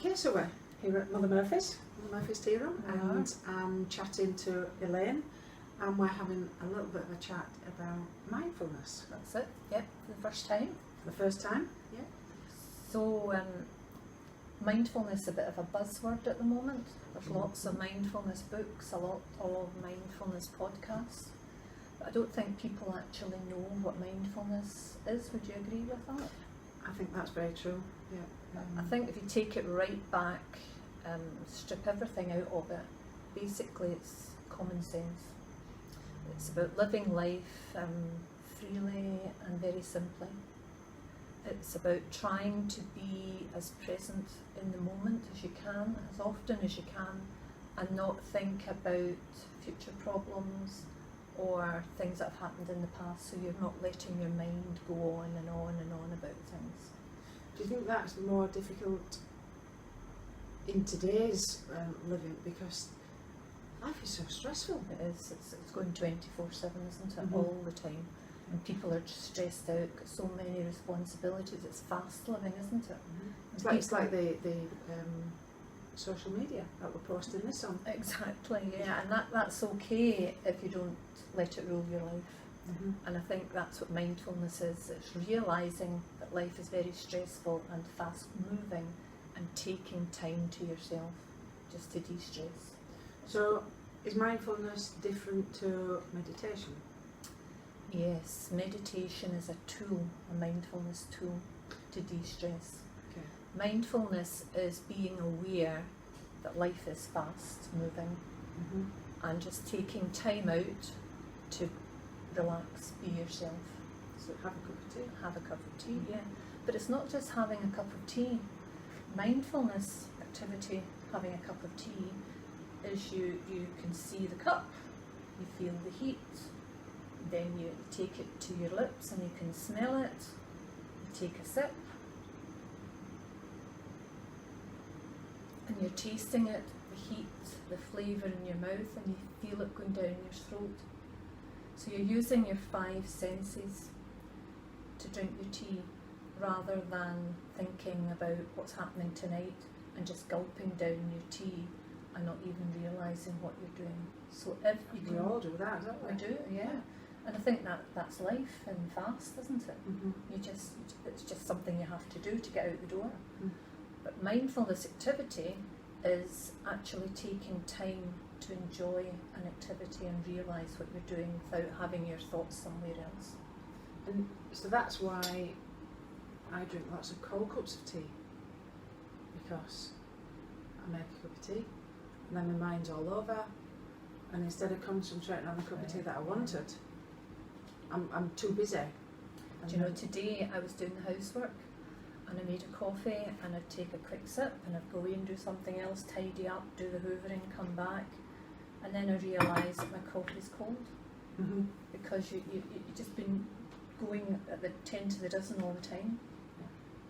Okay, so we're here at Mother Murphy's Tearoom, and I'm chatting to Elaine, and we're having a little bit of a chat about mindfulness. That's it, yep, for the first time. For the first time? Yeah. So, mindfulness is a bit of a buzzword at the moment. There's lots of mindfulness books, a lot of mindfulness podcasts. But I don't think people actually know what mindfulness is. Would you agree with that? I think that's very true, yeah. I think if you take it right back, strip everything out of it, basically it's common sense. It's about living life freely and very simply. It's about trying to be as present in the moment as you can, as often as you can, and not think about future problems or things that have happened in the past, so you're not letting your mind go on and on and on about things. Do you think that's more difficult in today's living, because life is so stressful? It is, it's going 24/7, isn't it? Mhm. All the time. And people are just stressed out, got so many responsibilities. It's fast living, isn't it? Mm-hmm. It's like the social media that we're posting this on. Exactly, yeah, and that's okay if you don't let it rule your life. Mm-hmm. And I think that's what mindfulness is. It's realising that life is very stressful and fast moving, and taking time to yourself just to de-stress. So is mindfulness different to meditation? Yes, meditation is a tool, a mindfulness tool to de-stress. Okay. Mindfulness is being aware that life is fast moving, Mm-hmm. and just taking time out to relax, be yourself. So have a cup of tea. Have a cup of tea, yeah. But it's not just having a cup of tea. Mindfulness activity, having a cup of tea, is you can see the cup, you feel the heat, then you take it to your lips and you can smell it, you take a sip, and you're tasting it, the heat, the flavour in your mouth, and you feel it going down your throat. So you're using your 5 senses to drink your tea, rather than thinking about what's happening tonight and just gulping down your tea and not even realising what you're doing. So if you We can, all do that, don't we? we do, yeah. And I think that's life and fast, isn't it? Mm-hmm. It's just something you have to do to get out the door. Mm. But mindfulness activity is actually taking time to enjoy an activity and realise what you're doing without having your thoughts somewhere else. And so that's why I drink lots of cold cups of tea, because I make a cup of tea and then my mind's all over, and instead of concentrating on the cup of tea that I wanted, I'm too busy. And Do you know, today I was doing the housework and I made a coffee, and I'd take a quick sip and I'd go away and do something else, tidy up, do the hoovering, come back, and then I realised that my coffee's cold. Mm-hmm. Because you just been going at the 10 to the dozen all the time.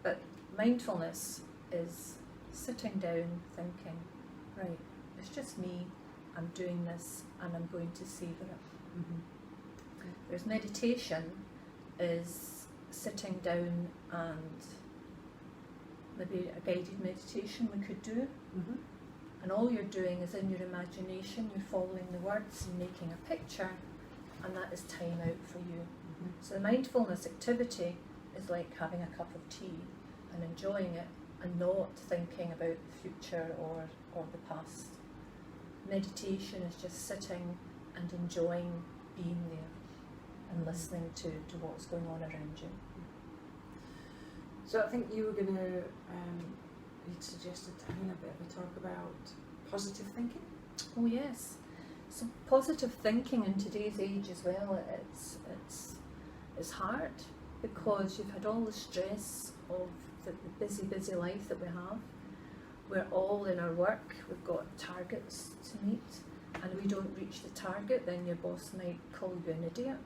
But mindfulness is sitting down thinking, right, it's just me, I'm doing this and I'm going to savour it. Mm-hmm. Whereas meditation is sitting down, and maybe a guided meditation we could do, Mm-hmm. and all you're doing is in your imagination, you're following the words and making a picture, and that is time out for you. Mm-hmm. So the mindfulness activity is like having a cup of tea and enjoying it, and not thinking about the future or the past. Meditation is just sitting and enjoying being there and listening to what's going on around you. So I think you were going to, you'd suggested having a bit of a talk about positive thinking. Oh yes. So positive thinking in today's age as well, it's hard, because you've had all the stress of the busy life that we have. We're all in our work, we've got targets to meet, and if we don't reach the target, then your boss might call you an idiot.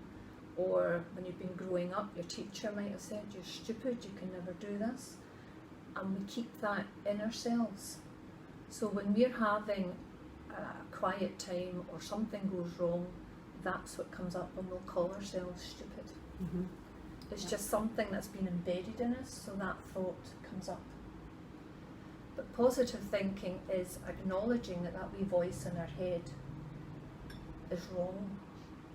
Or when you've been growing up, your teacher might have said, you're stupid, you can never do this. And we keep that in ourselves. So when we're having a quiet time or something goes wrong, that's what comes up, and we'll call ourselves stupid. Mm-hmm. It's just something that's been embedded in us, so that thought comes up. But positive thinking is acknowledging that that wee voice in our head is wrong.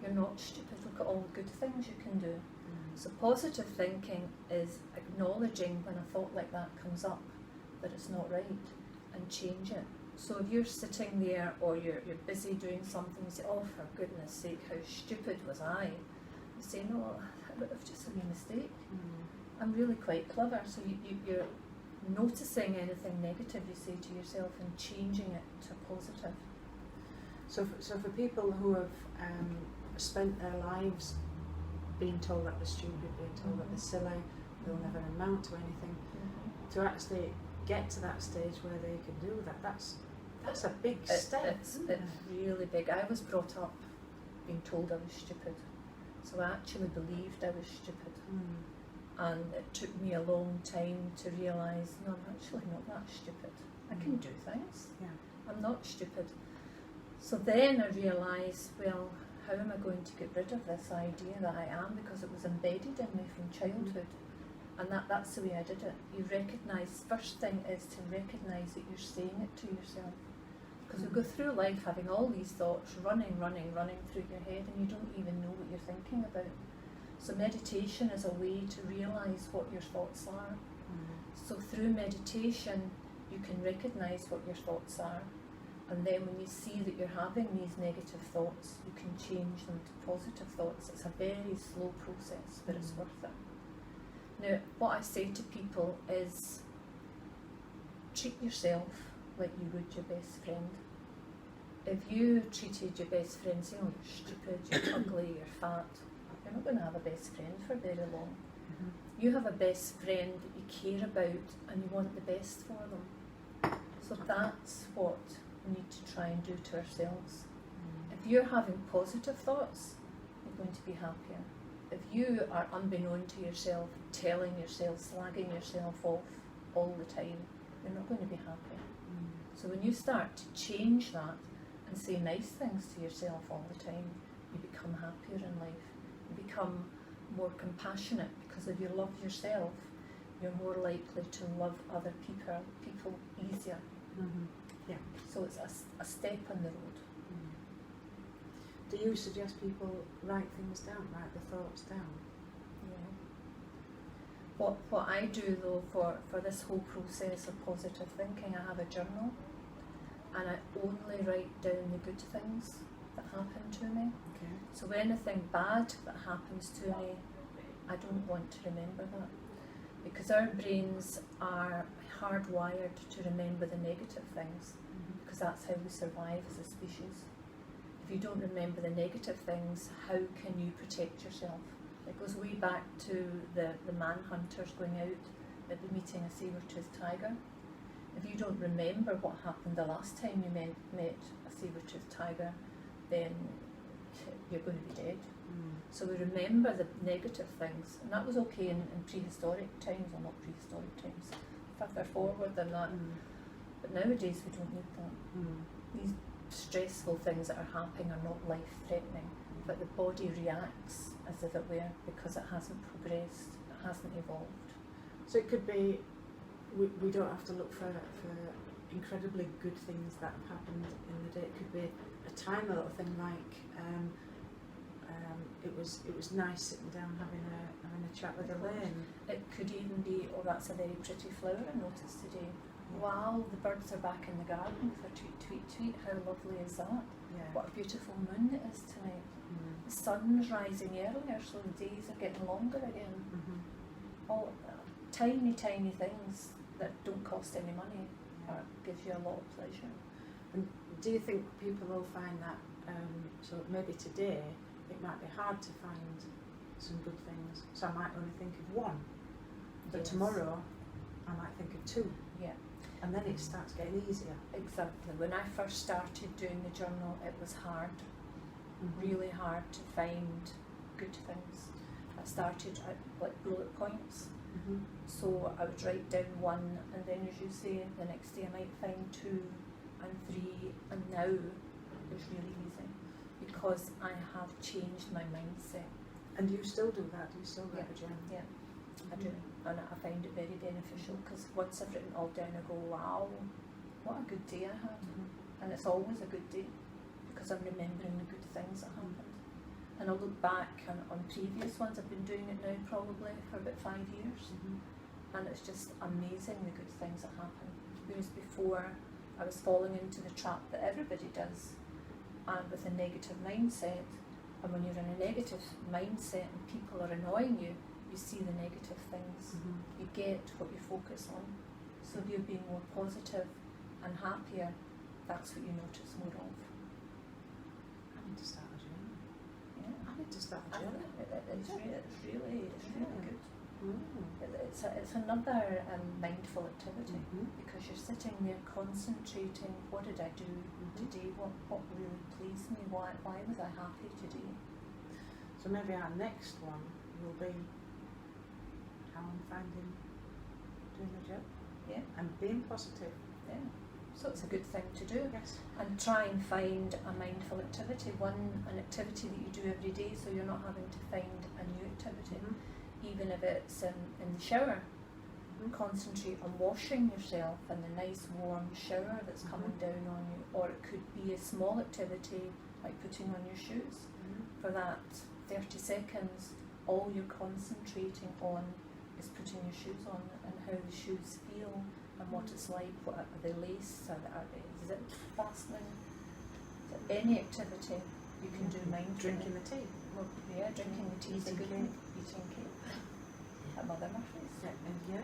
You're not stupid. Look at all the good things you can do. So positive thinking is acknowledging when a thought like that comes up that it's not right and change it. So if you're sitting there or you're busy doing something, you say, oh, for goodness sake, how stupid was I? You say, no, that was just a wee mistake. I'm really quite clever. So you're noticing anything negative you say to yourself and changing it to positive. So for people who have spent their lives being told that they're stupid, being told that they're silly, they'll never amount to anything, to actually get to that stage where they can do that, that's a big step. It's really big. I was brought up being told I was stupid, so I actually believed I was stupid. And it took me a long time to realise, no, I'm actually not that stupid. I can do things. Yeah. I'm not stupid. So then I realised, well, how am I going to get rid of this idea that I am, because it was embedded in me from childhood. And that's the way I did it. You recognise, first thing is to recognise that you're saying it to yourself. Because we go through life having all these thoughts running through your head, and you don't even know what you're thinking about. So meditation is a way to realise what your thoughts are. So through meditation you can recognise what your thoughts are, and then when you see that you're having these negative thoughts, you can change them to positive thoughts. It's a very slow process, but it's worth it. Now, what I say to people is treat yourself like you would your best friend. If you treated your best friend saying, oh, you're stupid, you're ugly, you're fat, you're not going to have a best friend for very long. You have a best friend that you care about and you want the best for them. So that's what we need to try and do to ourselves. If you're having positive thoughts, you're going to be happier. If you are unbeknown to yourself, telling yourself, slagging yourself off all the time, you're not going to be happy. So when you start to change that and say nice things to yourself all the time, you become happier in life. You become more compassionate, because if you love yourself, you're more likely to love other people easier. Yeah. So it's a step on the road. Do you suggest people write things down, write the thoughts down? Yeah. What I do though for this whole process of positive thinking, I have a journal, and I only write down the good things that happen to me. Okay. So anything bad that happens to me, I don't want to remember that, because our brains are hardwired to remember the negative things, because that's how we survive as a species. If you don't remember the negative things, how can you protect yourself? It goes way back to the manhunters going out at the meeting a saber-toothed tiger. If you don't remember what happened the last time you met a saber-toothed tiger, then you're going to be dead. So we remember the negative things, and that was okay in prehistoric times, or not prehistoric times, further forward than that. But nowadays we don't need that. These stressful things that are happening are not life-threatening, but the body reacts as if it were, because it hasn't progressed, it hasn't evolved. So it could be, we don't have to look for incredibly good things that have happened in the day. It could be a tiny little thing like it was nice sitting down having a chat with Elaine. It could even be, oh, that's a very pretty flower I noticed today. Wow, the birds are back in the garden with a tweet, tweet, tweet. How lovely is that? Yeah. What a beautiful moon it is tonight. The sun's rising earlier, so the days are getting longer again. All tiny, tiny things that don't cost any money gives you a lot of pleasure. And do you think people will find that, so maybe today it might be hard to find some good things, so I might only think of one, but Yes. tomorrow I might think of two. Yeah. And then it starts getting easier. Exactly. When I first started doing the journal, it was hard, really hard to find good things. I started at like bullet points, so I would write down one, and then as you say, the next day I might find 2 and 3, and now it's really easy because I have changed my mindset. And do you still do that? Do you still write a journal? Yeah. I do, and I find it very beneficial because once I've written it all down, I go, wow, what a good day I had. And it's always a good day because I'm remembering the good things that happened. And I'll look back on previous ones. I've been doing it now probably for about 5 years, and it's just amazing the good things that happen. Whereas before, I was falling into the trap that everybody does, and with a negative mindset. And when you're in a negative mindset and people are annoying you, you see the negative things. You get what you focus on. So if you're being more positive and happier, that's what you notice more of. I need to start a journey. Yeah. I need to start a journey. It's really good. It's another mindful activity because you're sitting there concentrating. What did I do today? What really pleased me? Why was I happy today? So maybe our next one will be how I'm finding doing the job. Yeah. And being positive. Yeah. So it's a good thing to do. Yes. And try and find a mindful activity, an activity that you do every day, so you're not having to find a new activity. Even if it's in the shower, concentrate on washing yourself in the nice warm shower that's coming down on you. Or it could be a small activity like putting on your shoes. For that 30 seconds, all you're concentrating on is putting your shoes on and how the shoes feel and what it's like. What are they laced? Are they zip fastening? So any activity you can do mindfully. Drinking the tea. Well, yeah, drinking the tea is a good thing. Eating cake. At Mother Murphy's. Yeah.